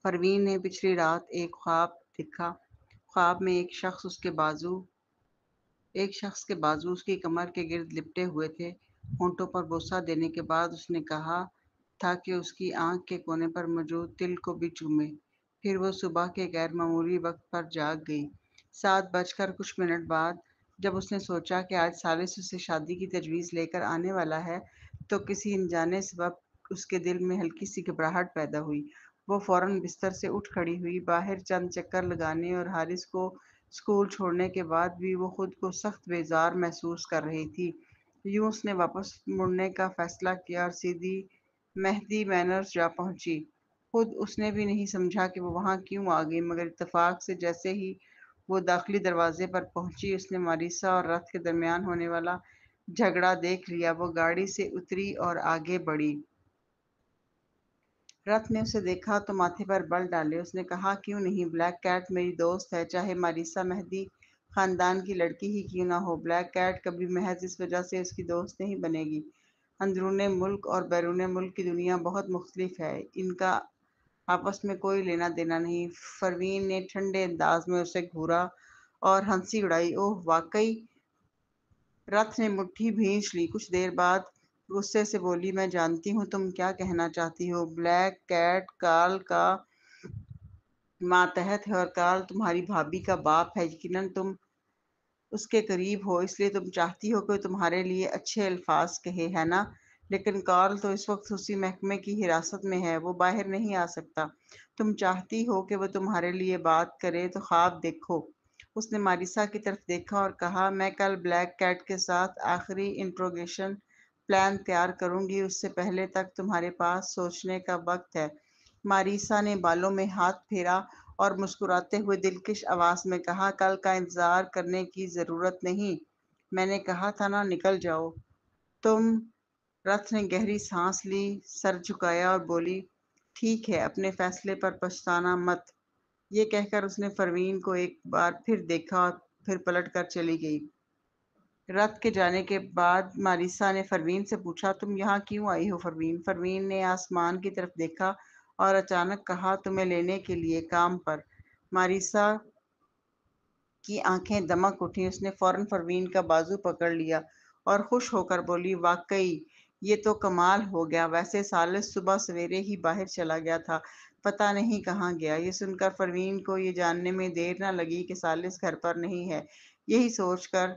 پروین نے پچھلی رات ایک خواب دیکھا۔ خواب میں ایک شخص کے بازو اس کی کمر کے گرد لپٹے ہوئے تھے۔ ہونٹوں پر بوسہ دینے کے بعد اس نے کہا تھا کہ اس کی آنکھ کے کونے پر موجود تل کو بھی چومے۔ پھر وہ صبح کے غیر معمولی وقت پر جاگ گئی، 7:00 بعد۔ جب اس نے سوچا کہ آج ثالث اسے شادی کی تجویز لے کر آنے والا ہے تو کسی انجانے سبب اس کے دل میں ہلکی سی گھبراہٹ پیدا ہوئی۔ وہ فوراً بستر سے اٹھ کھڑی ہوئی، باہر چند چکر لگانے اور حارث کو اسکول چھوڑنے کے بعد بھی وہ خود کو سخت بیزار محسوس کر رہی تھی۔ یوں اس نے واپس مڑنے کا فیصلہ کیا اور سیدھی مہدی مینرز جا پہنچی۔ خود اس نے بھی نہیں سمجھا کہ وہ وہاں کیوں آ گئی، مگر اتفاق سے جیسے ہی وہ داخلی دروازے پر پہنچی اس نے ماریسا اور رتھ کے درمیان ہونے والا جھگڑا دیکھ لیا۔ وہ گاڑی سے اتری اور آگے بڑھی۔ رتھ نے اسے دیکھا تو ماتھے پر بل ڈالے اس نے کہا، کیوں نہیں؟ بلیک کیٹ میری دوست ہے، چاہے ماریسا مہدی خاندان کی لڑکی ہی کیوں نہ ہو۔ بلیک کیٹ کبھی محض اس وجہ سے اس کی دوست نہیں بنے گی۔ اندرون ملک اور بیرون ملک کی دنیا بہت مختلف ہے، ان کا آپس میں کوئی لینا دینا نہیں۔ پروین نے ٹھنڈے انداز میں اسے گھورا اور ہنسی اڑائی۔ اوہ واقعی؟ رتھ نے مٹھی بھینچ لی۔ کچھ دیر بعد غصے سے بولی، میں جانتی ہوں تم کیا کہنا چاہتی ہو۔ بلیک کیٹ کارل کا ماتحت ہے اور کارل تمہاری بھابھی کا باپ ہے، یقیناً تم اس کے قریب ہو، اس لیے تم چاہتی ہو کہ وہ تمہارے لیے اچھے الفاظ کہے، ہے نا؟ لیکن کارل تو اس وقت خصوصی محکمے کی حراست میں ہے، وہ باہر نہیں آ سکتا۔ تم چاہتی ہو کہ وہ تمہارے لیے بات کرے تو خواب دیکھو۔ اس نے ماریسا کی طرف دیکھا اور کہا، میں کل بلیک کیٹ کے ساتھ آخری انٹروگیشن پلان تیار کروں گی، اس سے پہلے تک تمہارے پاس سوچنے کا وقت ہے۔ ماریسا نے بالوں میں ہاتھ پھیرا اور مسکراتے ہوئے دلکش آواز میں کہا، کل کا انتظار کرنے کی ضرورت نہیں، میں نے کہا تھا نا، نکل جاؤ تم۔ رتھ نے گہری سانس لی، سر جھکایا اور بولی، ٹھیک ہے، اپنے فیصلے پر پچھتانا مت۔ یہ کہہ کر اس نے پروین کو ایک بار پھر دیکھا اور پھر پلٹ کر چلی گئی۔ رتھ کے جانے کے بعد ماریسا نے پروین سے پوچھا، تم یہاں کیوں آئی ہو پروین؟ پروین نے آسمان کی طرف دیکھا اور اچانک کہا، تمہیں لینے کے لیے، کام پر۔ ماریسا کی آنکھیں دمک اٹھیں، اس نے فوراً پروین کا بازو پکڑ لیا اور خوش ہو کر بولی، واقعی یہ تو کمال ہو گیا، ویسے ثالث صبح سویرے ہی باہر چلا گیا تھا، پتہ نہیں کہاں گیا۔ یہ سن کر پروین کو یہ جاننے میں دیر نہ لگی کہ ثالث گھر پر نہیں ہے۔ یہی سوچ کر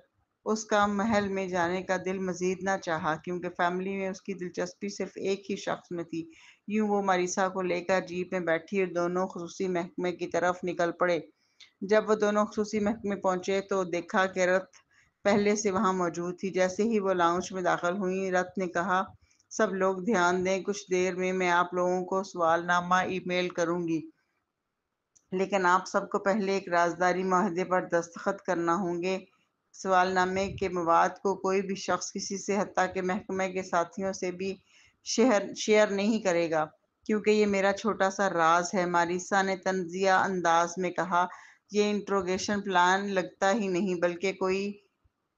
اس کا محل میں جانے کا دل مزید نہ چاہا، کیونکہ فیملی میں اس کی دلچسپی صرف ایک ہی شخص میں تھی۔ یوں وہ ماریسا کو لے کر جیپ میں بیٹھی اور دونوں خصوصی محکمے کی طرف نکل پڑے۔ جب وہ دونوں خصوصی محکمے پہنچے تو دیکھا کہ رتھ پہلے سے وہاں موجود تھی۔ جیسے ہی وہ لاؤنج میں داخل ہوئیں، رتھ نے کہا، سب لوگ دھیان دیں، کچھ دیر میں آپ لوگوں کو سوال نامہ ای میل کروں گی، لیکن آپ سب کو پہلے ایک رازداری معاہدے پر دستخط کرنا ہوں گے۔ سوال نامے کے مواد کو کوئی بھی شخص کسی سے، حتیٰ کہ محکمے کے ساتھیوں سے بھی شیئر نہیں کرے گا، کیونکہ یہ میرا چھوٹا سا راز ہے۔ ماریسا نے طنزیہ انداز میں کہا، یہ انٹروگیشن پلان لگتا ہی نہیں، بلکہ کوئی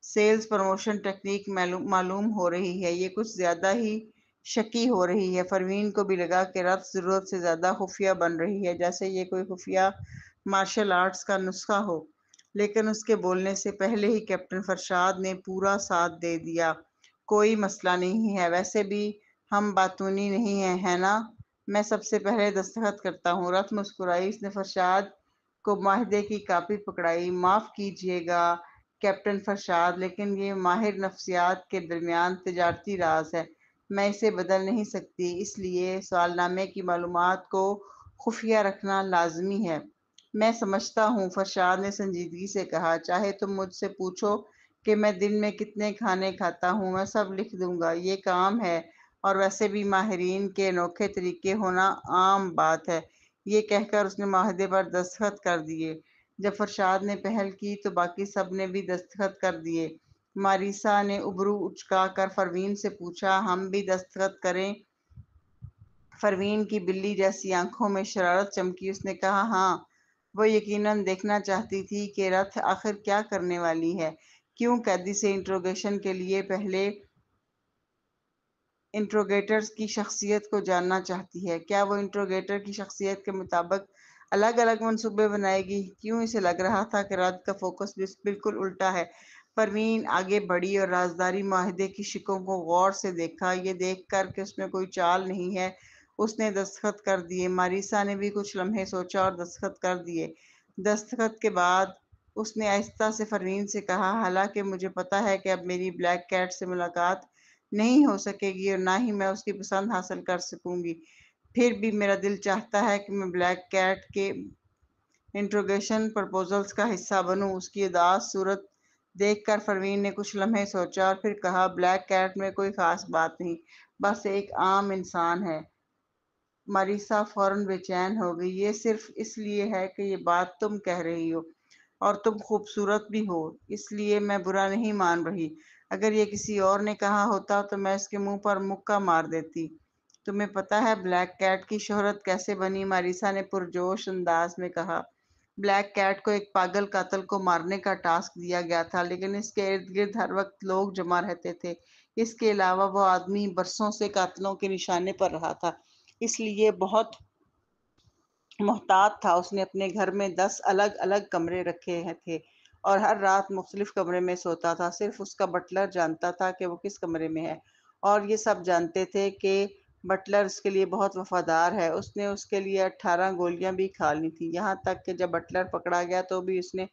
سیلز پروموشن ٹیکنیک معلوم ہو رہی ہے، یہ کچھ زیادہ ہی شکی ہو رہی ہے۔ پروین کو بھی لگا کہ رتھ ضرورت سے زیادہ خفیہ بن رہی ہے، جیسے یہ کوئی خفیہ مارشل آرٹس کا نسخہ ہو، لیکن اس کے بولنے سے پہلے ہی کیپٹن فرشاد نے پورا ساتھ دے دیا، کوئی مسئلہ نہیں ہے، ویسے بھی ہم باتونی نہیں ہیں، ہے نا؟ میں سب سے پہلے دستخط کرتا ہوں۔ رتھ مسکرائی، اس نے فرشاد کو معاہدے کی کاپی پکڑائی۔ معاف کیجیے گا کیپٹن فرشاد، لیکن یہ ماہر نفسیات کے درمیان تجارتی راز ہے، میں اسے بدل نہیں سکتی، اس لیے سوال نامے کی معلومات کو خفیہ رکھنا لازمی ہے۔ میں سمجھتا ہوں، فرشاد نے سنجیدگی سے کہا، چاہے تم مجھ سے پوچھو کہ میں دن میں کتنے کھانے کھاتا ہوں، میں سب لکھ دوں گا، یہ کام ہے، اور ویسے بھی ماہرین کے انوکھے طریقے ہونا عام بات ہے۔ یہ کہہ کر اس نے معاہدے پر دستخط کر دیے۔ جب فرشاد نے پہل کی تو باقی سب نے بھی دستخط کر دیے۔ ماریسا نے ابرو اچکا کر پروین سے پوچھا، ہم بھی دستخط کریں؟ پروین کی بلی جیسی آنکھوں میں شرارت چمکی، اس نے کہا، ہاں۔ وہ یقیناً دیکھنا چاہتی تھی کہ رتھ آخر کیا کرنے والی ہے، کیوں قیدی سے انٹروگیشن کے لیے پہلے انٹروگیٹرز کی شخصیت کو جاننا چاہتی ہے۔ کیا وہ انٹروگیٹر کی شخصیت کے مطابق الگ الگ منصوبے بنائے گی؟ کیوں اسے لگ رہا تھا کہ رد کا فوکس بالکل الٹا ہے؟ پروین آگے بڑھی اور رازداری معاہدے کی شقوں کو غور سے دیکھا۔ یہ دیکھ کر کہ اس میں کوئی چال نہیں ہے، اس نے دستخط کر دیے۔ ماریسا نے بھی کچھ لمحے سوچا اور دستخط کر دیے۔ دستخط کے بعد اس نے آہستہ سے پروین سے کہا، حالانکہ مجھے پتا ہے کہ اب میری بلیک کیٹ سے ملاقات نہیں ہو سکے گی اور نہ ہی میں اس کی پسند حاصل کر سکوں گی، پھر بھی میرا دل چاہتا ہے کہ میں بلیک کیٹ کے انٹروگیشن پرپوزلز کا حصہ بنوں۔ اس کی اداس صورت دیکھ کر پروین نے کچھ لمحے سوچا اور پھر کہا، بلیک کیٹ میں کوئی خاص بات نہیں، بس ایک عام انسان ہے۔ ماریسا فوراً بے چین ہو گئی۔ یہ صرف اس لیے ہے کہ یہ بات تم کہہ رہی ہو اور تم خوبصورت بھی ہو، اس لیے میں برا نہیں مان رہی۔ اگر یہ کسی اور نے کہا ہوتا تو میں اس کے منہ پر مکہ مار دیتی۔ تمہیں پتا ہے بلیک کیٹ کی شہرت کیسے بنی؟ ماریسا نے پرجوش انداز میں کہا۔ بلیک کیٹ کو ایک پاگل قاتل کو مارنے کا ٹاسک دیا گیا تھا، لیکن اس کے ارد گرد ہر وقت لوگ جمع رہتے تھے۔ اس کے علاوہ وہ آدمی برسوں سے قاتلوں کے نشانے پر رہا تھا، اس لیے بہت محتاط تھا۔ اس نے اپنے گھر میں 10 الگ الگ کمرے رکھے تھے اور ہر رات مختلف کمرے میں سوتا تھا۔ صرف اس کا بٹلر جانتا تھا کہ وہ کس کمرے میں ہے، اور یہ سب جانتے تھے کہ بٹلر اس کے لیے بہت وفادار ہے۔ اس نے اس کے لیے 18 گولیاں بھی کھا لی تھیں، یہاں تک کہ جب بٹلر پکڑا گیا تو بھی اس نے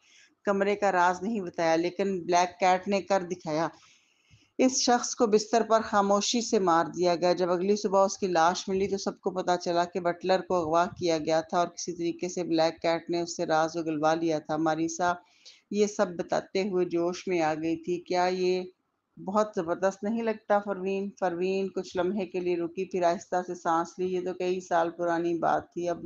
کمرے کا راز نہیں بتایا، لیکن بلیک کیٹ نے کر دکھایا۔ اس شخص کو بستر پر خاموشی سے مار دیا گیا۔ جب اگلی صبح اس کی لاش ملی تو سب کو پتہ چلا کہ بٹلر کو اغوا کیا گیا تھا اور کسی طریقے سے بلیک کیٹ نے اس سے راز اگلوا لیا تھا۔ ماریسا یہ سب بتاتے ہوئے جوش میں آ گئی تھی۔ کیا یہ بہت زبردست نہیں لگتا پروین؟ پروین کچھ لمحے کے لیے رکی، پھر آہستہ سے سانس لی۔ یہ تو کئی سال پرانی بات تھی، اب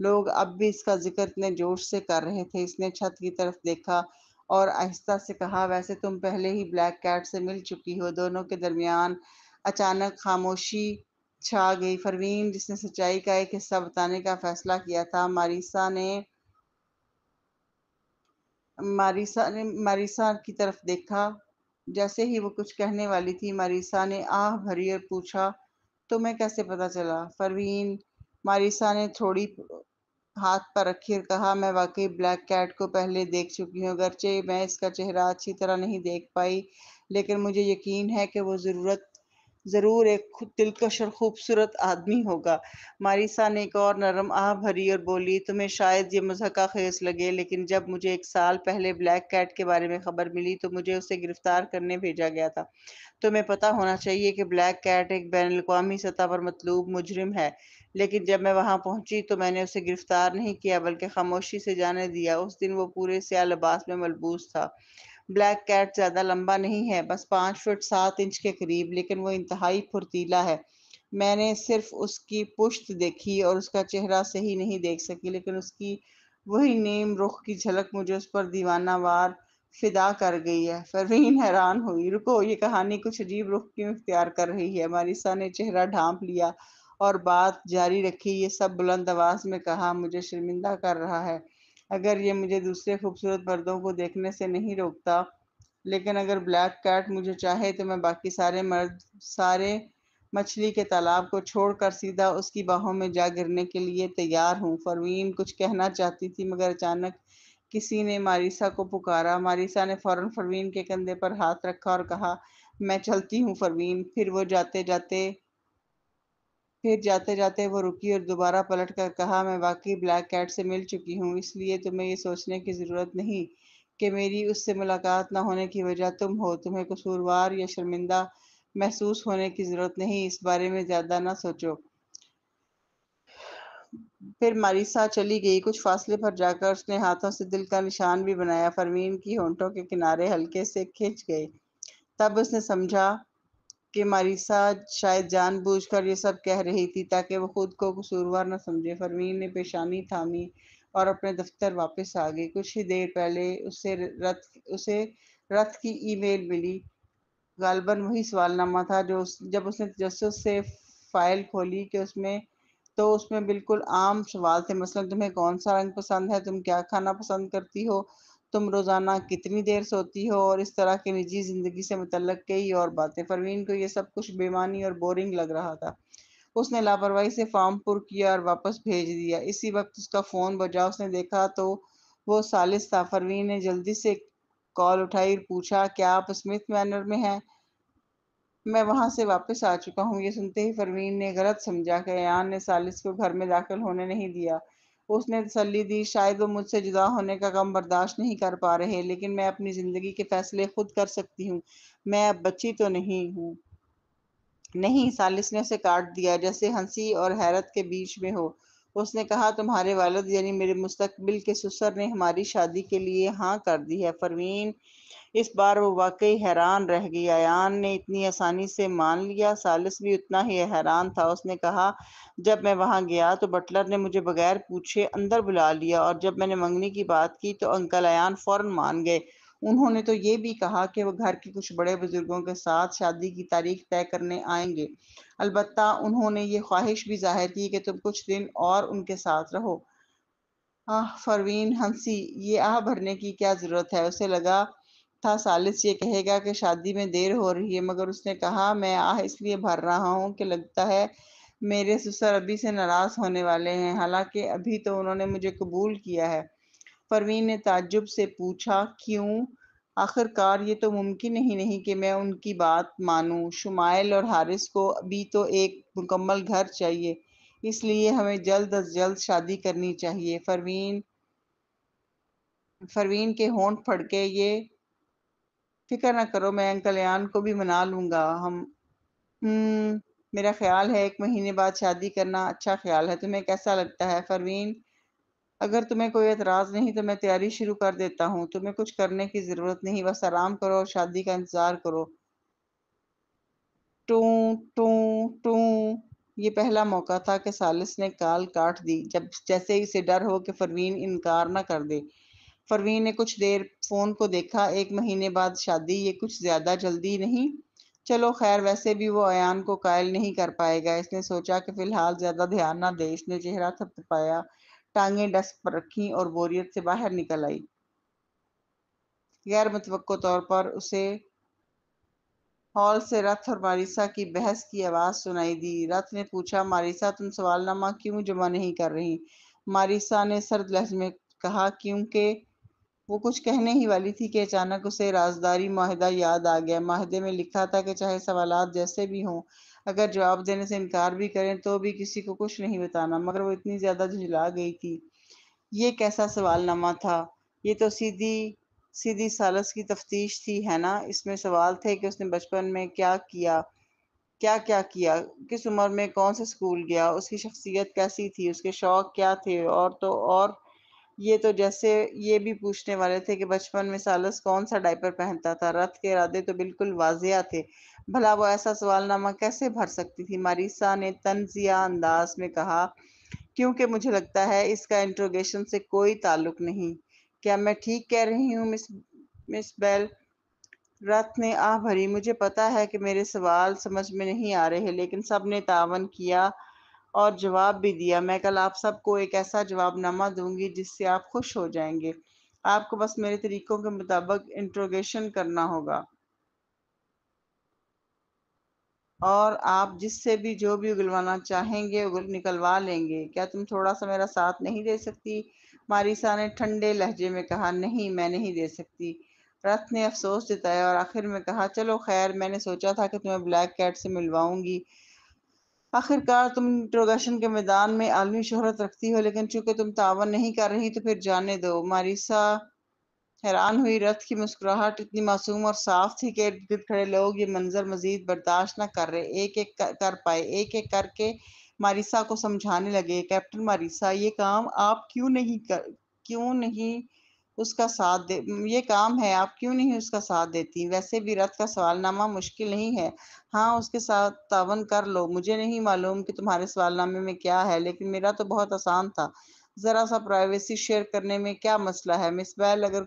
لوگ اب بھی اس کا ذکر اتنے جوش سے کر رہے تھے۔ اس نے چھت کی طرف دیکھا اور آہستہ سے کہا، ویسے تم پہلے ہی بلیک کیٹ سے مل چکی ہو۔ دونوں کے درمیان اچانک خاموشی چھا گئی۔ پروین، جس نے سچائی کا ایک حصہ بتانے کا فیصلہ کیا تھا، ماریسا کی طرف دیکھا۔ جیسے ہی وہ کچھ کہنے والی تھی، ماریسا نے آہ بھری اور پوچھا، تمہیں کیسے پتا چلا؟ پروین، ماریسا نے تھوڑی ہاتھ پر رکھی اور کہا، میں واقعی بلیک کیٹ کو پہلے دیکھ چکی ہوں، اگرچہ میں اس کا چہرہ اچھی طرح نہیں دیکھ پائی، لیکن مجھے یقین ہے کہ وہ ضرور ایک دلکش اور خوبصورت آدمی ہوگا۔ ماریسا نے ایک اور نرم آہ بھری اور بولی، تمہیں شاید یہ مضحکہ خیز لگے، لیکن جب مجھے 1 سال پہلے بلیک کیٹ کے بارے میں خبر ملی تو مجھے اسے گرفتار کرنے بھیجا گیا تھا۔ تمہیں پتہ ہونا چاہیے کہ بلیک کیٹ ایک بین الاقوامی سطح پر مطلوب مجرم ہے، لیکن جب میں وہاں پہنچی تو میں نے اسے گرفتار نہیں کیا بلکہ خاموشی سے جانے دیا۔ اس دن وہ پورے سیاہ لباس میں ملبوس تھا۔ بلیک کیٹ زیادہ لمبا نہیں ہے، بس 5 فٹ 7 انچ کے قریب، لیکن وہ انتہائی پھرتیلا ہے۔ میں نے صرف اس کی پشت دیکھی اور اس کا چہرہ صحیح نہیں دیکھ سکی، لیکن اس کی وہی نیم رخ کی جھلک مجھے اس پر دیوانہ وار فدا کر گئی ہے۔ پروین حیران ہوئی۔ رکو، یہ کہانی کچھ عجیب رخ کیوں اختیار کر رہی ہے؟ ماریسا نے چہرہ ڈھانپ لیا اور بات جاری رکھی۔ یہ سب بلند آواز میں کہا، مجھے شرمندہ کر رہا ہے۔ اگر یہ مجھے دوسرے خوبصورت مردوں کو دیکھنے سے نہیں روکتا، لیکن اگر بلیک کیٹ مجھے چاہے تو میں باقی سارے مرد، سارے مچھلی کے تالاب کو چھوڑ کر سیدھا اس کی باہوں میں جا گرنے کے لیے تیار ہوں۔ پروین کچھ کہنا چاہتی تھی مگر اچانک کسی نے ماریسا کو پکارا۔ ماریسا نے فوراً پروین کے کندھے پر ہاتھ رکھا اور کہا، میں چلتی ہوں پروین۔ پھر جاتے جاتے وہ رکی اور دوبارہ پلٹ کر کہا، میں واقعی بلیک کیٹ سے مل چکی ہوں، اس لیے تمہیں یہ سوچنے کی ضرورت نہیں کہ میری اس سے ملاقات نہ ہونے کی وجہ تم ہو۔ تمہیں قصوروار یا شرمندہ محسوس ہونے کی ضرورت نہیں، اس بارے میں زیادہ نہ سوچو۔ پھر ماریسا چلی گئی۔ کچھ فاصلے پر جا کر اس نے ہاتھوں سے دل کا نشان بھی بنایا۔ پروین کی ہونٹوں کے کنارے ہلکے سے کھنچ گئے۔ تب اس نے سمجھا کہ ماریسا شاید جان بوجھ کر یہ سب کہہ رہی تھی تاکہ وہ خود کو قصوروار نہ سمجھے۔ پروین نے پیشانی تھامی اور اپنے دفتر واپس آ گئی۔ کچھ ہی دیر پہلے اسے رتھ کی ای میل ملی، غالباً وہی سوال نامہ تھا جب اس نے تجسس سے فائل کھولی کہ اس میں بالکل عام سوال تھے، مثلا تمہیں کون سا رنگ پسند ہے، تم کیا کھانا پسند کرتی ہو، تم روزانہ کتنی دیر سوتی ہو، اور اس طرح کی نجی زندگی سے متعلق کئی اور باتیں۔ پروین کو یہ سب کچھ بے معنی اور بورنگ لگ رہا تھا۔ اس نے لاپرواہی سے فارم پر کیا اور واپس بھیج دیا۔ اسی وقت اس کا فون بجا، اس نے دیکھا تو وہ ثالث تھا۔ پروین نے جلدی سے کال اٹھائی اور پوچھا، کیا آپ اسمتھ مینر میں ہیں؟ میں وہاں سے واپس آ چکا ہوں۔ یہ سنتے ہی پروین نے غلط سمجھا کہ ایان نے ثالث کو گھر میں داخل ہونے نہیں دیا۔ اس نے تسلی دی، شاید وہ مجھ سے جدا ہونے کا غم برداشت نہیں کر پا رہے، لیکن میں اپنی زندگی کے فیصلے خود کر سکتی ہوں۔ میں اب بچی تو نہیں ہوں۔ نہیں، ثالث نے اسے کاٹ دیا، جیسے ہنسی اور حیرت کے بیچ میں ہو۔ اس نے کہا، تمہارے والد یعنی میرے مستقبل کے سسر نے ہماری شادی کے لیے ہاں کر دی ہے۔ پروین اس بار وہ واقعی حیران رہ گئی۔ ایان نے اتنی آسانی سے مان لیا؟ ثالث بھی اتنا ہی حیران تھا۔ اس نے کہا، جب میں وہاں گیا تو بٹلر نے مجھے بغیر پوچھے اندر بلا لیا، اور جب میں نے منگنی کی بات کی تو انکل ایان فوراً مان گئے۔ انہوں نے تو یہ بھی کہا کہ وہ گھر کے کچھ بڑے بزرگوں کے ساتھ شادی کی تاریخ طے کرنے آئیں گے۔ البتہ انہوں نے یہ خواہش بھی ظاہر کی کہ تم کچھ دن اور ان کے ساتھ رہو۔ پروین ہنسی۔ یہ بھرنے کی کیا ضرورت ہے؟ اسے لگا تھا ثالث یہ کہے گا کہ شادی میں دیر ہو رہی ہے، مگر اس نے کہا، میں اس لیے بھر رہا ہوں کہ لگتا ہے میرے سسر ابھی سے ناراض ہونے والے ہیں، حالانکہ ابھی تو انہوں نے مجھے قبول کیا ہے۔ پروین نے تعجب سے پوچھا، کیوں؟ آخر کار یہ تو ممکن ہی نہیں کہ میں ان کی بات مانوں۔ شمائل اور حارث کو ابھی تو ایک مکمل گھر چاہیے، اس لیے ہمیں جلد از جلد شادی کرنی چاہیے۔ پروین کے ہونٹ پھڑکے۔ یہ فکر نہ کرو، میں انکل ایان کو بھی منا لوں گا۔ میرا خیال ہے 1 مہینے بعد شادی کرنا اچھا خیال ہے۔ تمہیں کیسا لگتا ہے پروین؟ اگر تمہیں کوئی اعتراض نہیں تو میں تیاری شروع کر دیتا ہوں۔ تمہیں کچھ کرنے کی ضرورت نہیں، بس آرام کرو اور شادی کا انتظار کرو۔ ٹوں ٹوں ٹوں۔ یہ پہلا موقع تھا کہ ثالث نے کال کاٹ دی، جیسے اسے ڈر ہو کہ پروین انکار نہ کر دے۔ پروین نے کچھ دیر فون کو دیکھا۔ 1 مہینے بعد شادی، یہ کچھ زیادہ جلدی نہیں؟ چلو خیر، ویسے بھی وہ ایان کو قائل نہیں کر پائے گا۔ اس نے سوچا کہ فی الحال زیادہ دھیان نہ دے۔ اس نے چہرہ تھپتھپایا، ٹانگیں ڈسک پر رکھیں اور بوریت سے باہر نکل آئی۔ غیر متوقع طور پر اسے ہال سے رت اور ماریسا کی بحث کی آواز سنائی دی۔ رت نے پوچھا، ماریسا تم سوال نامہ کیوں جمع نہیں کر رہی؟ ماریسا نے سرد لہجے میں کہا، کیونکہ وہ کچھ کہنے ہی والی تھی کہ اچانک اسے رازداری معاہدہ یاد آ گیا۔ معاہدے میں لکھا تھا کہ چاہے سوالات جیسے بھی ہوں، اگر جواب دینے سے انکار بھی کریں تو بھی کسی کو کچھ نہیں بتانا۔ مگر وہ اتنی زیادہ جھنجھلا گئی تھی۔ یہ کیسا سوال نامہ تھا؟ یہ تو سیدھی ثالث کی تفتیش تھی، ہے نا؟ اس میں سوال تھے کہ اس نے بچپن میں کیا کیا، کس عمر میں کون سے اسکول گیا، اس کی شخصیت کیسی تھی، اس کے شوق کیا تھے، اور یہ تو جیسے یہ بھی پوچھنے والے تھے کہ بچپن میں ثالث کون سا ڈائپر پہنتا تھا۔ رت کے ارادے تو بالکل واضح تھے، بھلا وہ ایسا سوال نامہ کیسے بھر سکتی تھی؟ ماریسا نے طنزیہ انداز میں کہا، کیونکہ مجھے لگتا ہے اس کا انٹروگیشن سے کوئی تعلق نہیں۔ کیا میں ٹھیک کہہ رہی ہوں مس بیل؟ رت نے بھری۔ مجھے پتا ہے کہ میرے سوال سمجھ میں نہیں آ رہے، لیکن سب نے تعاون کیا اور جواب بھی دیا۔ میں کل آپ سب کو ایک ایسا جواب نامہ دوں گی جس سے آپ خوش ہو جائیں گے۔ آپ کو بس میرے طریقوں کے مطابق انٹروگیشن کرنا ہوگا، اور آپ جس سے بھی جو بھی اگلوانا چاہیں گے نکلوا لیں گے۔ کیا تم تھوڑا سا میرا ساتھ نہیں دے سکتی؟ ماریسا نے ٹھنڈے لہجے میں کہا، نہیں، میں نہیں دے سکتی۔ رت نے افسوس جتایا اور آخر میں کہا، چلو خیر، میں نے سوچا تھا کہ تمہیں بلیک کیٹ سے ملواؤں گی۔ آخر کار تم انٹروگیشن کے میدان میں عالمی شہرت رکھتی ہو، لیکن چونکہ تم تعاون نہیں کر رہی تو پھر جانے دو۔ ماریسا حیران ہوئی۔ رت کی مسکراہٹ اتنی معصوم اور صاف تھی کہ ارد گرد کھڑے لوگ یہ منظر مزید برداشت نہ کر رہے، ایک ایک کر کے ماریسا کو سمجھانے لگے، کیپٹن ماریسا، یہ کام ہے، آپ کیوں نہیں اس کا ساتھ دیتی؟ ویسے بھی رت کا سوال نامہ مشکل نہیں ہے، ہاں اس کے ساتھ تعاون کر لو۔ مجھے نہیں معلوم کہ تمہارے سوال نامے میں کیا ہے، لیکن میرا تو بہت آسان تھا، ذرا سا پرائیویسی شیئر کرنے میں کیا مسئلہ ہے؟ مس بیل، اگر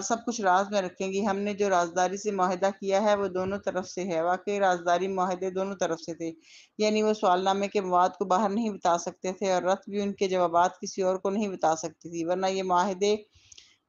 سب کچھ راز میں رکھیں گی، ہم نے جو رازداری سے معاہدہ کیا ہے وہ دونوں طرف سے ہے۔ واقعی رازداری معاہدے دونوں طرف سے تھے، یعنی وہ سوال نامے کے مواد کو باہر نہیں بتا سکتے تھے، اور رت بھی ان کے جوابات کسی اور کو نہیں بتا سکتی تھی، ورنہ یہ معاہدے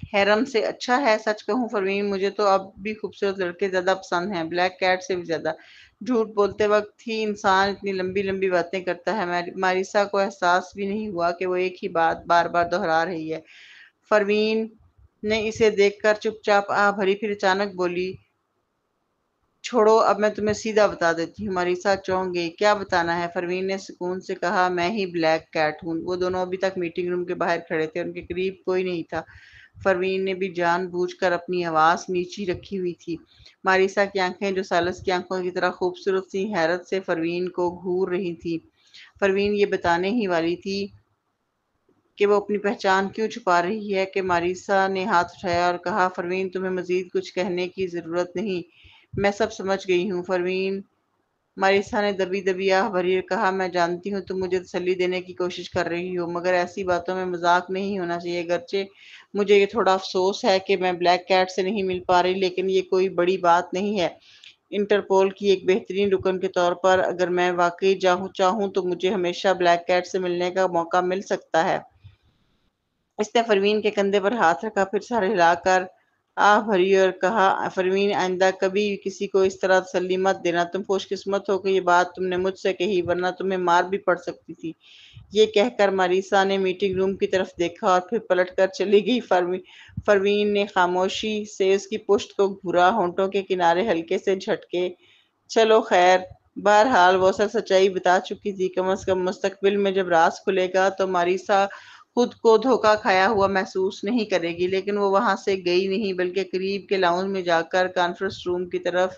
حرم سے اچھا ہے، سچ کہوں فرمین مجھے تو اب بھی خوبصورت لڑکے زیادہ پسند ہیں، بلیک کیٹ سے بھی زیادہ۔ جھوٹ بولتے وقت ہی انسان اتنی لمبی لمبی باتیں کرتا ہے۔ ماریسا کو احساس بھی نہیں ہوا کہ وہ ایک ہی بات بار بار دہرا رہی ہے۔ فرمین نے اسے دیکھ کر چپ چاپ آہ بھری، پھر اچانک بولی، چھوڑو اب میں تمہیں سیدھا بتا دیتی ہوں۔ ماریسا چونک گئی۔ کیا بتانا ہے؟ فرمین نے سکون سے کہا، میں ہی بلیک کیٹ ہوں۔ وہ دونوں ابھی تک میٹنگ روم کے باہر کھڑے تھے، ان کے قریب کوئی نہیں تھا۔ فرمین نے بھی جان بوجھ کر اپنی آواز نیچی رکھی ہوئی تھی۔ ماریسا کی آنکھیں جو سالس کی آنکھوں کی طرح خوبصورت تھیں، حیرت سے فرمین کو گھور رہی تھی۔ فرمین یہ بتانے ہی والی تھی کہ وہ اپنی پہچان کیوں چھپا رہی ہے کہ ماریسا نے ہاتھ اٹھایا اور کہا، فرمین تمہیں مزید کچھ کہنے کی ضرورت نہیں، میں سب سمجھ گئی ہوں۔ فرمین، ماریسا نے دبی دبی آہ بھری اور کہا، میں جانتی ہوں تم مجھے تسلی دینے کی کوشش کر رہی ہو، مگر ایسی باتوں میں مذاق نہیں ہونا چاہیے۔ اگرچہ مجھے یہ تھوڑا افسوس ہے کہ میں بلیک کیٹ سے نہیں مل پا رہی، لیکن یہ کوئی بڑی بات نہیں ہے۔ انٹرپول کی ایک بہترین رکن کے طور پر اگر میں واقعی چاہوں تو مجھے ہمیشہ بلیک کیٹ سے ملنے کا موقع مل سکتا ہے۔ اس نے فرمین کے کندھے پر ہاتھ رکھا، پھر سر ہلا کر آہ بھری اور کہا، فرمین آئندہ کبھی کسی کو اس طرح تسلی مت دینا، تم خوش قسمت ہو کہ یہ بات تم نے مجھ سے کہی، ورنہ تمہیں مار بھی پڑ سکتی تھی۔ یہ کہہ کر ماریسا نے میٹنگ روم کی طرف دیکھا اور پھر پلٹ کر چلی گئی۔ فرمین نے خاموشی سے اس کی پشت کو گھورا، ہونٹوں کے کنارے ہلکے سے جھٹکے۔ چلو خیر، بہرحال وہ اصل سچائی بتا چکی تھی، کم از کم مستقبل میں جب راز کھلے گا تو ماریسا خود کو دھوکا کھایا ہوا محسوس نہیں کرے گی۔ لیکن وہ وہاں سے گئی نہیں، بلکہ قریب کے لاؤنج میں جا کر کانفرنس روم کی طرف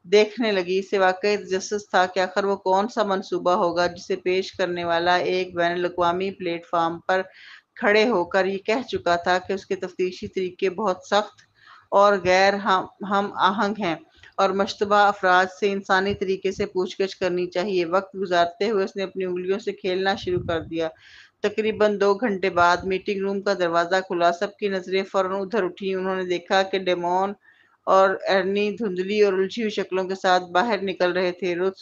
دیکھنے لگی۔ اسے واقعی تجسس تھا کہ آخر وہ کون سا منصوبہ ہوگا جسے پیش کرنے والا ایک بین الاقوامی پلیٹ فارم پر کھڑے ہو کر یہ کہہ چکا تھا کہ اس کے تفتیشی طریقے بہت سخت اور غیر ہم آہنگ ہیں اور مشتبہ افراد سے انسانی طریقے سے پوچھ گچھ کرنی چاہیے۔ وقت گزارتے ہوئے اس نے اپنی انگلیوں سے کھیلنا شروع کر دیا۔ تقریباً 2 گھنٹے بعد میٹنگ روم کا دروازہ کھلا، سب کی نظریں فوراً ادھر اٹھی۔ انہوں نے دیکھا کہ ڈیمون اور ارنی دھندلی اور الجھی ہوئی شکلوں کے ساتھ باہر نکل رہے تھے۔ رُت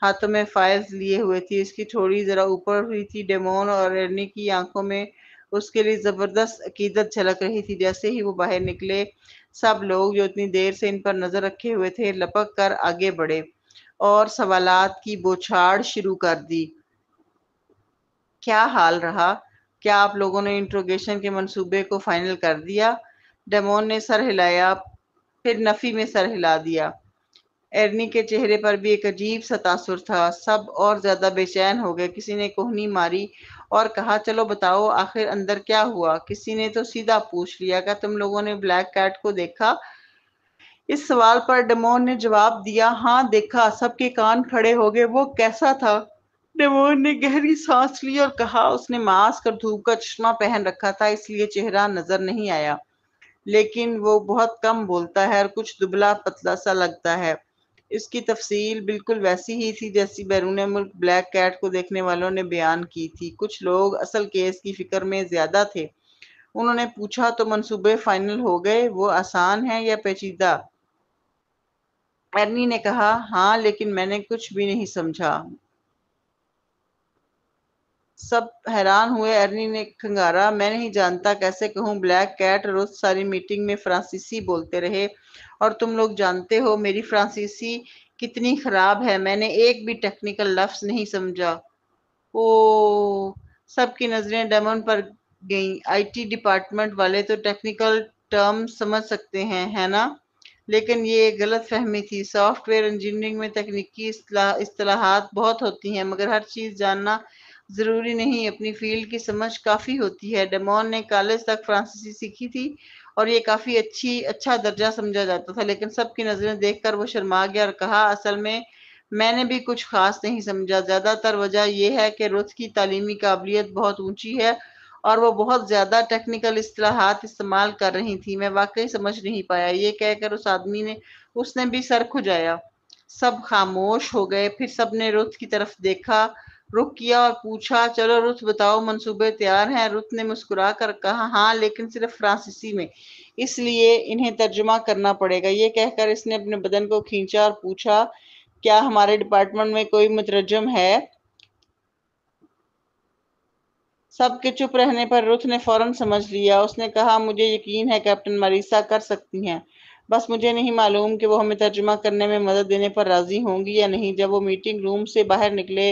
ہاتھوں میں فائلز لیے ہوئے تھی، اس کی ٹھوڑی ذرا اوپر ہوئی تھی۔ ڈیمون اور ارنی کی آنکھوں میں اس کے لیے زبردست عقیدت جھلک رہی تھی۔ جیسے ہی وہ باہر نکلے، سب لوگ جو اتنی دیر سے ان پر نظر رکھے ہوئے تھے لپک کر آگے بڑھے اور سوالات کی بوچھاڑ شروع کر دی۔ کیا حال رہا؟ کیا آپ لوگوں نے انٹروگیشن کے منصوبے کو فائنل کر دیا؟ ڈیمون نے سر ہلایا، پھر نفی میں سر ہلا دیا۔ ارنی کے چہرے پر بھی ایک عجیب سا تاثر تھا۔ سب اور زیادہ بے چین ہو گئے۔ کسی نے کوہنی ماری اور کہا، چلو بتاؤ آخر اندر کیا ہوا؟ کسی نے تو سیدھا پوچھ لیا، کیا تم لوگوں نے بلیک کیٹ کو دیکھا؟ اس سوال پر ڈیمون نے جواب دیا، ہاں دیکھا۔ سب کے کان کھڑے ہو گئے۔ وہ کیسا تھا؟ ڈیمون نے گہری سانس لی اور کہا، اس نے ماسک اور دھوپ کا چشمہ پہن رکھا تھا، اس لیے چہرہ نظر نہیں آیا، لیکن وہ بہت کم بولتا ہے اور کچھ دبلا پتلا سا لگتا ہے۔ اس کی تفصیل بالکل ویسی ہی تھی جیسی بیرون ملک بلیک کیٹ کو دیکھنے والوں نے بیان کی تھی۔ کچھ لوگ اصل کیس کی فکر میں زیادہ تھے۔ انہوں نے پوچھا، تو منصوبے فائنل ہو گئے؟ وہ آسان ہے یا پیچیدہ؟ ارنی نے کہا، ہاں لیکن میں نے کچھ بھی نہیں سمجھا۔ سب حیران ہوئے۔ ارنی نے کھنگارا، میں نہیں جانتا، کیسے کہوں؟ بلیک کیٹ روز ساری میٹنگ میں فرانسیسی بولتے رہے اور تم لوگ جانتے ہو میری فرانسیسی کتنی خراب ہے، میں نے ایک بھی ٹیکنیکل لفظ نہیں سمجھا۔ او، سب کی نظریں ڈیمون پر گئیں۔ آئی ٹی ڈپارٹمنٹ والے تو ٹیکنیکل ٹرمز سمجھ سکتے ہیں، ہے نا؟ لیکن یہ ایک غلط فہمی تھی۔ سافٹ ویئر انجینئرنگ میں تکنیکی اصطلاحات بہت ہوتی ہیں، مگر ہر چیز جاننا ضروری نہیں، اپنی فیلڈ کی سمجھ کافی ہوتی ہے۔ ڈیمون نے کالج تک فرانسیسی سیکھی تھی اور یہ کافی اچھا درجہ سمجھا جاتا تھا، لیکن سب کی نظریں دیکھ کر وہ شرما گیا اور کہا، اصل میں نے بھی کچھ خاص نہیں سمجھا۔ زیادہ تر وجہ یہ ہے کہ رت کی تعلیمی قابلیت بہت اونچی ہے اور وہ بہت زیادہ ٹیکنیکل اصطلاحات استعمال کر رہی تھی، میں واقعی سمجھ نہیں پایا۔ یہ کہہ کر اس نے بھی سر کھجایا۔ سب خاموش ہو گئے، پھر سب نے رت کی طرف دیکھا، رخ کیا اور پوچھا، چلو رت بتاؤ منصوبے تیار ہیں؟ رت نے مسکرا کر کہا، ہاں لیکن صرف فرانسیسی میں، اس لیے انہیں ترجمہ کرنا پڑے گا۔ یہ کہہ کر اس نے اپنے بدن کو کھینچا اور پوچھا، کیا ہمارے ڈپارٹمنٹ میں کوئی مترجم ہے؟ سب کے چپ رہنے پر رتھ نے فوراً سمجھ لیا۔ اس نے کہا مجھے یقین ہے کیپٹن ماریسا کر سکتی ہیں، بس مجھے نہیں معلوم کہ وہ ہمیں ترجمہ کرنے میں مدد دینے پر راضی ہوں گی یا نہیں۔ جب وہ میٹنگ روم سے باہر نکلے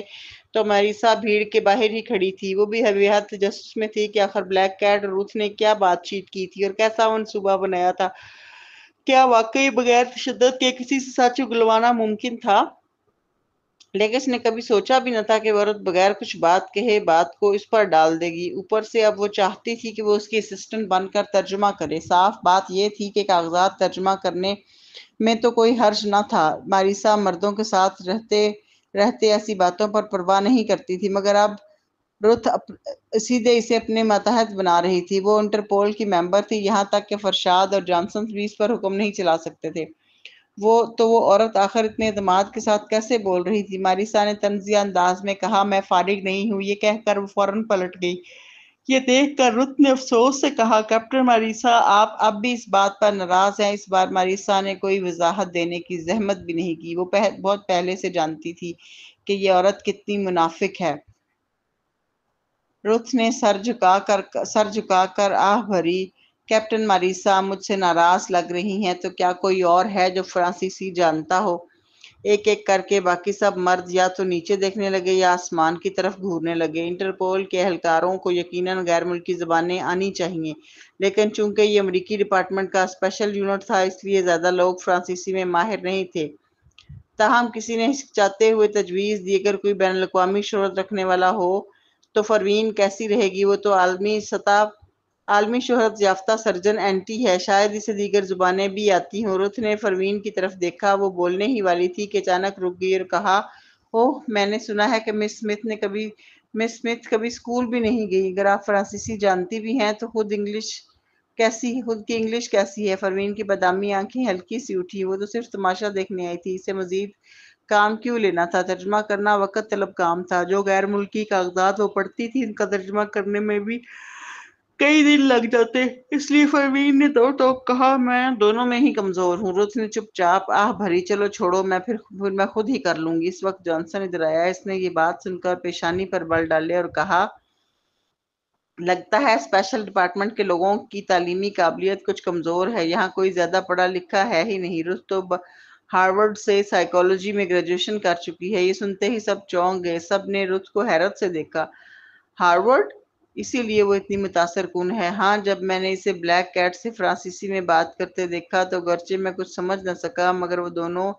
تو ماریسا بھیڑ کے باہر ہی کھڑی تھی۔ وہ بھی بے حد تجسس میں تھی کہ آخر بلیک کیٹ اور رتھ نے کیا بات چیت کی تھی اور کیسا منصوبہ بنایا تھا۔ کیا واقعی بغیر تشدد کے کسی سے سچ اگلوانا ممکن تھا؟ لیکن اس نے کبھی سوچا بھی نہ تھا کہ وہ عورت بغیر کچھ بات کہے بات کو اس پر ڈال دے گی۔ اوپر سے اب وہ چاہتی تھی کہ وہ اس کی اسسٹنٹ بن کر ترجمہ کرے۔ صاف بات یہ تھی کہ کاغذات ترجمہ کرنے میں تو کوئی حرج نہ تھا۔ ماریسا مردوں کے ساتھ رہتے رہتے ایسی باتوں پر پرواہ نہیں کرتی تھی، مگر اب رتھ سیدھے اسے اپنے ماتحت بنا رہی تھی۔ وہ انٹرپول کی ممبر تھی، یہاں تک کہ فرشاد اور جانسن بھی اس پر حکم نہیں چلا سکتے تھے۔ وہ عورت آخر اتنے اعتماد کے ساتھ کیسے بول رہی تھی؟ ماریسا نے طنزیہ انداز میں کہا میں فارغ نہیں ہوں۔ یہ کہہ کر وہ فوراً پلٹ گئی۔ یہ دیکھ کر رت نے افسوس سے کہا کیپٹن ماریسا آپ اب بھی اس بات پر ناراض ہیں؟ اس بار ماریسا نے کوئی وضاحت دینے کی زحمت بھی نہیں کی۔ وہ بہت پہلے سے جانتی تھی کہ یہ عورت کتنی منافق ہے۔ رتھ نے سر جھکا کر آہ بھری۔ کیپٹن ماریسا مجھ سے ناراض لگ رہی ہیں تو کیا کوئی اور ہے جو فرانسیسی جانتا ہو؟ ایک ایک کر کے باقی سب مرد یا تو نیچے دیکھنے لگے یا آسمان کی طرف گھورنے لگے۔ انٹرپول کے اہلکاروں کو یقیناً غیر ملکی زبانیں آنی چاہیے، لیکن چونکہ یہ امریکی ڈپارٹمنٹ کا اسپیشل یونٹ تھا اس لیے زیادہ لوگ فرانسیسی میں ماہر نہیں تھے۔ تاہم کسی نے ہچکچاتے ہوئے تجویز دی اگر کوئی بین الاقوامی شہرت رکھنے والا ہو تو پروین کیسی رہے گی؟ وہ تو عالمی شہرت یافتہ سرجن اینٹی ہے، شاید اسے دیگر زبانیں بھی آتی ہوں۔ رتھ نے پروین کی طرف دیکھا، وہ بولنے ہی والی تھی کہ اچانک رک گئی اور کہا اوہ میں نے سنا ہے کہ مس اسمتھ کبھی اسکول بھی نہیں گئی۔ اگر آپ فرانسیسی جانتی بھی ہیں تو خود کی انگلش کیسی ہے؟ پروین کی بادامی آنکھیں ہلکی سی اٹھی۔ وہ تو صرف تماشا دیکھنے آئی تھی، اسے مزید کام کیوں لینا تھا؟ ترجمہ کرنا وقت طلب کام تھا۔ جو غیر ملکی کاغذات وہ پڑھتی تھی ان کا ترجمہ کرنے میں بھی کئی دن لگ جاتے، اس لیے پروین نے دو ٹوک کہا میں دونوں میں ہی کمزور ہوں۔ رتھ نے چپ چاپ آہ بھری چلو چھوڑو میں خود ہی کر لوں گی۔ اس وقت جانسن ادھر آیا۔ اس نے یہ بات سن کر پیشانی پر بل ڈالے اور کہا لگتا ہے اسپیشل ڈپارٹمنٹ کے لوگوں کی تعلیمی قابلیت کچھ کمزور ہے، یہاں کوئی زیادہ پڑھا لکھا ہے ہی نہیں۔ رتھ تو ہارورڈ سے سائیکالوجی میں گریجویشن کر چکی ہے۔ یہ سنتے ہی سب چونک گئے۔ سب نے رتھ کو حیرت سے دیکھا۔ ہارورڈ؟ اسی لیے وہ اتنی متاثر کن ہے؟ ہاں، جب میں نے اسے بلیک کیٹ سے فرانسیسی میں بات کرتے دیکھا تو گرچہ میں کچھ سمجھ نہ سکا مگر وہ دونوں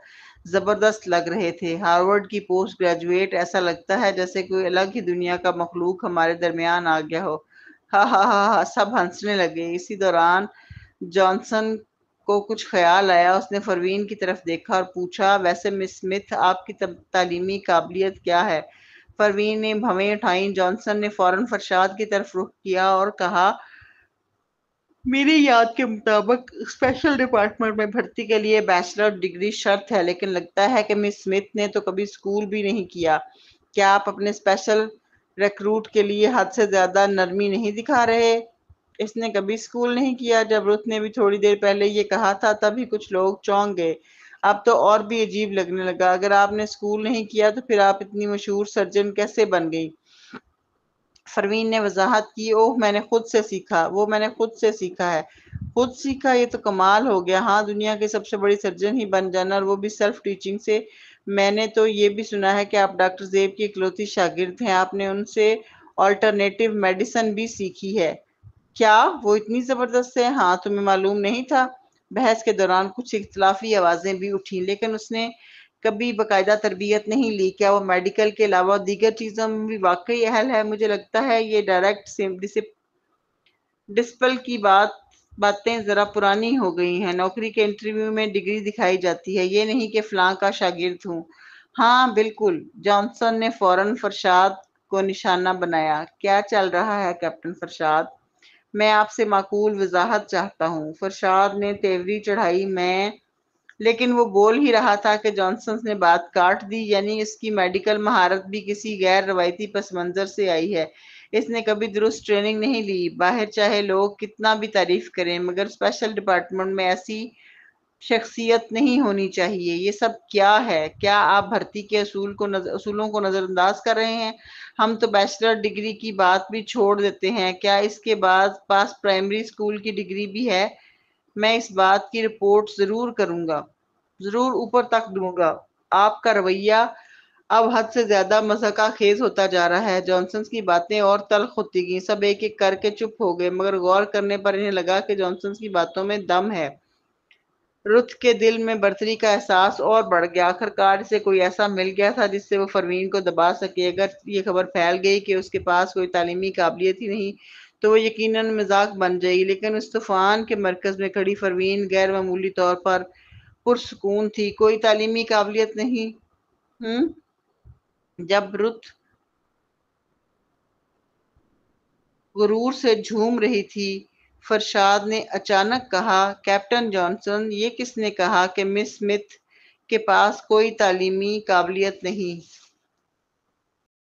زبردست لگ رہے تھے۔ ہارورڈ کی پوسٹ گریجویٹ، ایسا لگتا ہے جیسے کوئی الگ ہی دنیا کا مخلوق ہمارے درمیان آ گیا ہو۔ ہاں ہاں ہاں ہاں، سب ہنسنے لگے۔ اسی دوران جانسن کو کچھ خیال آیا۔ اس نے پروین کی طرف دیکھا اور پوچھا ویسے مس اسمتھ آپ کی تعلیمی قابلیت کیا ہے؟ پروین نے بھویں اٹھائیں۔ جانسن نے فوراً فرشاد کی طرف رخ کیا اور کہا میری یاد کے مطابق اسپیشل ڈپارٹمنٹ میں بھرتی کے لیے بیچلر ڈگری شرط ہے، لیکن لگتا ہے کہ مس اسمتھ نے تو کبھی اسکول بھی نہیں کیا۔ کیا آپ اپنے اسپیشل ریکروٹ کے لیے حد سے زیادہ نرمی نہیں دکھا رہے؟ اس نے کبھی اسکول نہیں کیا؟ جب رتھ نے بھی تھوڑی دیر پہلے یہ کہا تھا تب ہی کچھ لوگ چونک گئے، اب تو اور بھی عجیب لگنے لگا۔ اگر آپ نے اسکول نہیں کیا تو پھر آپ اتنی مشہور سرجن کیسے بن گئی؟ پروین نے وضاحت کی اوہ میں نے خود سے سیکھا۔ ہے خود سیکھا؟ یہ تو کمال ہو گیا۔ ہاں، دنیا کے سب سے بڑی سرجن ہی بن جانا، اور وہ بھی سیلف ٹیچنگ سے۔ میں نے تو یہ بھی سنا ہے کہ آپ ڈاکٹر زیب کی اکلوتی شاگرد ہیں، آپ نے ان سے آلٹرنیٹیو میڈیسن بھی سیکھی ہے۔ کیا وہ اتنی زبردست ہے؟ ہاں، تمہیں معلوم نہیں تھا؟ بحث کے دوران کچھ اختلافی آوازیں بھی اٹھیں، لیکن اس نے کبھی باقاعدہ تربیت نہیں لی۔ کیا وہ میڈیکل کے علاوہ دیگر چیزوں میں بھی واقعی اہل ہے؟ مجھے لگتا ہے یہ ڈائریکٹ ڈسپل کی باتیں ذرا پرانی ہو گئی ہیں۔ نوکری کے انٹرویو میں ڈگری دکھائی جاتی ہے، یہ نہیں کہ فلاں کا شاگرد ہوں۔ ہاں بالکل۔ جانسن نے فوراً فرشاد کو نشانہ بنایا۔ کیا چل رہا ہے کیپٹن فرشاد؟ میں آپ سے معقول وضاحت چاہتا ہوں۔ فرشاد نے تیوری چڑھائی۔ لیکن وہ بول ہی رہا تھا کہ جانسن نے بات کاٹ دی۔ یعنی اس کی میڈیکل مہارت بھی کسی غیر روایتی پس منظر سے آئی ہے؟ اس نے کبھی درست ٹریننگ نہیں لی۔ باہر چاہے لوگ کتنا بھی تعریف کریں مگر اسپیشل ڈپارٹمنٹ میں ایسی شخصیت نہیں ہونی چاہیے۔ یہ سب کیا ہے؟ کیا آپ بھرتی کے اصولوں کو نظر انداز کر رہے ہیں؟ ہم تو بیچلر ڈگری کی بات بھی چھوڑ دیتے ہیں، کیا اس کے بعد پاس پرائمری اسکول کی ڈگری بھی ہے؟ میں اس بات کی رپورٹ ضرور کروں گا، ضرور اوپر تک دوں گا۔ آپ کا رویہ اب حد سے زیادہ مضحکہ خیز ہوتا جا رہا ہے۔ جانسنس کی باتیں اور تلخ ہوتی گئیں، سب ایک ایک کر کے چپ ہو گئے، مگر غور کرنے پر انہیں لگا کہ جانسنس کی باتوں میں دم ہے۔ رتھ کے دل میں برتری کا احساس اور بڑھ گیا۔ آخرکار اسے کوئی ایسا مل گیا تھا جس سے وہ پروین کو دبا سکے۔ اگر یہ خبر پھیل گئی کہ اس کے پاس کوئی تعلیمی قابلیت ہی نہیں تو وہ یقیناً مذاق بن جائے گی، لیکن اس طوفان کے مرکز میں کھڑی پروین غیر معمولی طور پر پرسکون تھی۔ کوئی تعلیمی قابلیت نہیں؟ ہم؟ جب رتھ غرور سے جھوم رہی تھی، فرشاد نے اچانک کہا، کیپٹن جانسن، یہ کس نے کہا کہ مس سمتھ کے پاس کوئی تعلیمی قابلیت نہیں؟